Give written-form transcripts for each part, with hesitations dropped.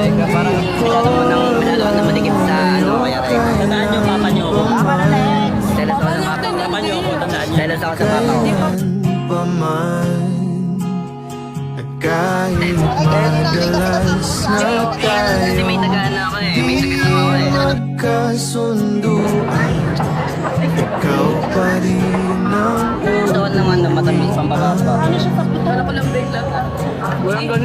Parang masyado mo nang manikip sa ano kaya Rex. Tandaan nyo, papa nyo ako. Tama na Lex. Selos ako sa papa ko. Papa nyo ako, tandaan nyo. Selos ako sa papa ko. Paman at kahit madalas na Kasi may tagana ako eh. May tagana ako eh. magkasunduan, ikaw pa rin ang Doon naman na matamis pang bababa. Wala ko lang break lang.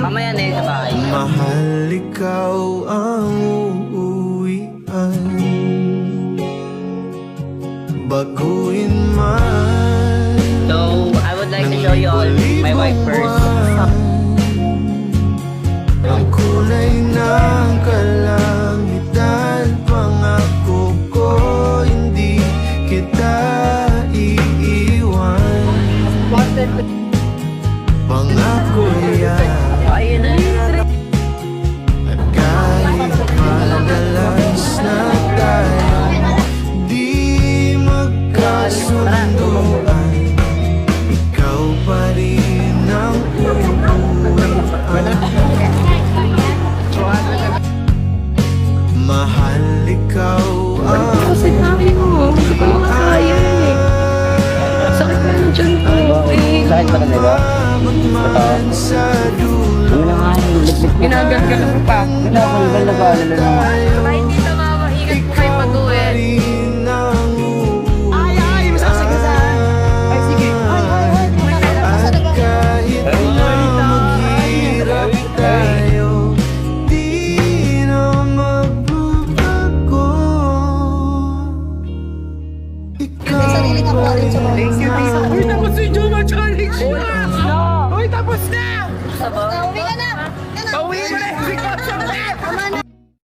Mamaya na yun sa bahay. mahal, ikaw ang uuwian. Baguhin man So, I would like to show you all my wife first. ang kulay ng kalangitan, pangako ko hindi kita iiwan. Pangako yan. Ayun na yun. At kahit madalas na tayo di magkasunduan, ikaw pa rin ang uuwian. Mahal, ikaw ang Kasi namin mo, hindi ko makakaya eh. Sakit na yung dyan ko eh. Sakit ba na diba? magman sa dulo. Ano na nga yung liglit ko. Ginagal ka lang pa. Wala akong galabala lang. Tayo